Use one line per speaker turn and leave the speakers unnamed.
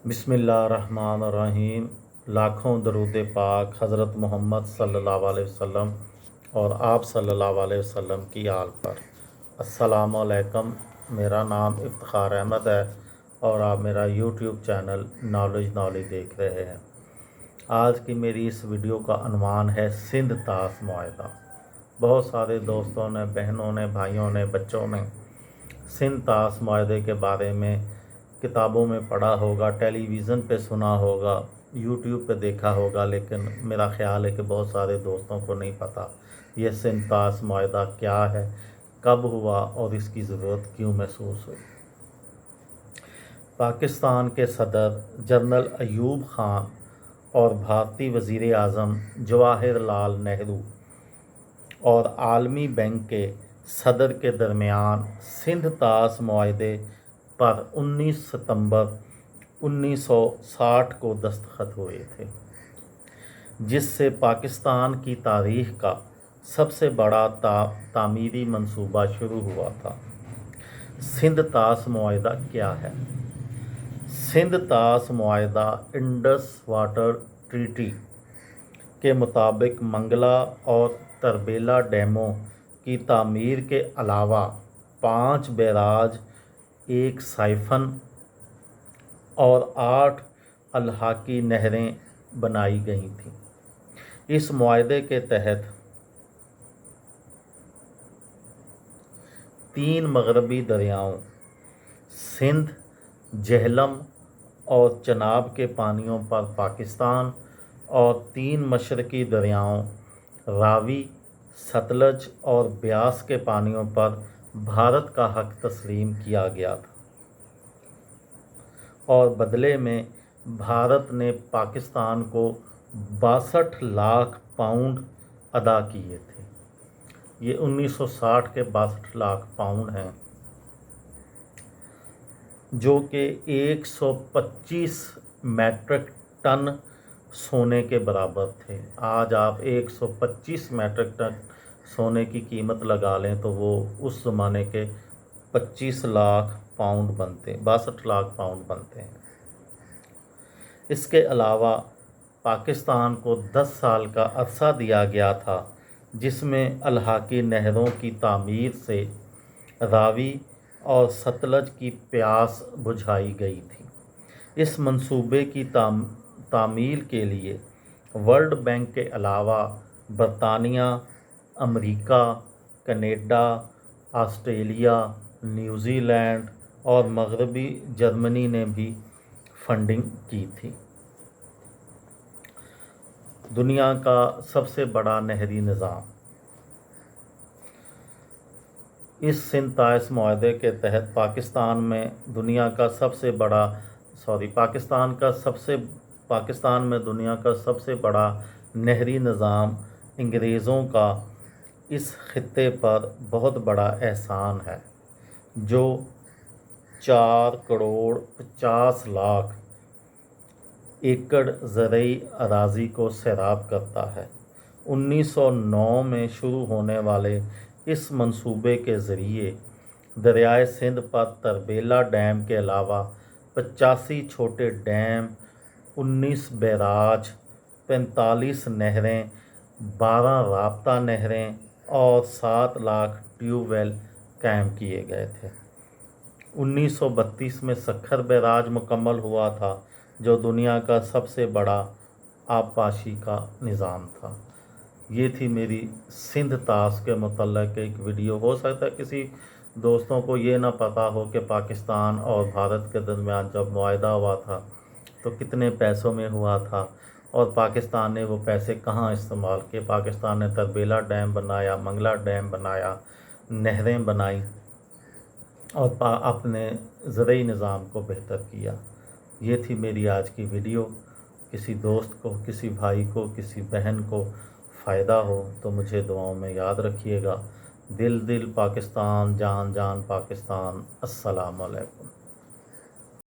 बिस्मिल्लाहिर्रहमानिर्रहीम। लाखों दरूद पाक हज़रत मोहम्मद सल्लल्लाहु अलैहि वसल्लम और आप सल्लल्लाहु अलैहि वसल्लम की आल पर। अस्सलामु अलैकुम। मेरा नाम इफ्तिखार अहमद है और आप मेरा यूट्यूब चैनल नॉलेज देख रहे हैं। आज की मेरी इस वीडियो का अनवान है सिंध ताश मुआहदा। बहुत सारे दोस्तों ने, बहनों ने, भाइयों ने, बच्चों ने सिंध ताश मुआहदे के बारे में किताबों में पढ़ा होगा, टेलीविज़न पे सुना होगा, यूट्यूब पे देखा होगा, लेकिन मेरा ख़्याल है कि बहुत सारे दोस्तों को नहीं पता ये सिंध ताश मुआहदा क्या है, कब हुआ और इसकी ज़रूरत क्यों महसूस हुई। पाकिस्तान के सदर जनरल अयूब ख़ान और भारतीय वज़ीर आज़म जवाहरलाल नेहरू और आलमी बैंक के सदर के दरमियान सिंध ताश मुआहदे पर 19 सितंबर 1960 को दस्तखत हुए थे, जिससे पाकिस्तान की तारीख़ का सबसे बड़ा तामीरी मंसूबा शुरू हुआ था। सिंध ताश मुआहदा क्या है? सिंध ताश मुआहदा इंडस वाटर ट्रीटी के मुताबिक मंगला और तरबेला डैमों की तामीर के अलावा 5 बैराज, 1 साइफन और 8 अल्हाकी नहरें बनाई गई थीं। इस मुआहदे के तहत 3 मगरबी दरियाओं सिंध, झेलम और चनाब के पानियों पर पाकिस्तान और 3 मशरकी दरियाओं रावी, सतलज और ब्यास के पानियों पर भारत का हक तस्लीम किया गया था और बदले में भारत ने पाकिस्तान को 62 लाख पाउंड अदा किए थे। ये 1960 के 62 लाख पाउंड हैं, जो कि 125 मैट्रिक टन सोने के बराबर थे। आज आप 125 मैट्रिक टन सोने की कीमत लगा लें तो वो उस ज़माने के 25 लाख पाउंड बनते, 62 लाख पाउंड बनते हैं। इसके अलावा पाकिस्तान को 10 साल का अरसा दिया गया था, जिसमें अल्हाकी नहरों की तामीर से रावी और सतलज की प्यास बुझाई गई थी। इस मंसूबे की तामील के लिए वर्ल्ड बैंक के अलावा बरतानिया, अमेरिका, कनाडा, ऑस्ट्रेलिया, न्यूजीलैंड और मगरबी जर्मनी ने भी फंडिंग की थी। दुनिया का सबसे बड़ा नहरी निज़ाम। इस सिंध ताश मुआहदे के तहत पाकिस्तान में दुनिया का सबसे बड़ा पाकिस्तान में दुनिया का सबसे बड़ा नहरी निज़ाम अंग्रेज़ों का इस खित्ते पर बहुत बड़ा एहसान है, जो 4 करोड़ 50 लाख एकड़ ज़रई अराज़ी को सैराब करता है। 1909 में शुरू होने वाले इस मंसूबे के ज़रिए दरियाए सिंध पर तरबेला डैम के अलावा 85 छोटे डैम, 19 बैराज, 45 नहरें, 12 राब्ता नहरें और 7 लाख ट्यूबवेल कायम किए गए थे। 1932 में सखर बैराज मुकम्मल हुआ था, जो दुनिया का सबसे बड़ा आबपाशी का निज़ाम था। ये थी मेरी सिंध ताश के मुतल्लिक़ एक वीडियो। हो सकता है किसी दोस्तों को ये ना पता हो कि पाकिस्तान और भारत के दरमियान जब मुआहदा हुआ था तो कितने पैसों में हुआ था और पाकिस्तान ने वो पैसे कहाँ इस्तेमाल किए। पाकिस्तान ने तरबेला डैम बनाया, मंगला डैम बनाया, नहरें बनाई और अपने ज़रई निज़ाम को बेहतर किया। ये थी मेरी आज की वीडियो। किसी दोस्त को, किसी भाई को, किसी बहन को फ़ायदा हो तो मुझे दुआओं में याद रखिएगा। दिल दिल पाकिस्तान, जान जान पाकिस्तान। अस्सलामु अलैकुम।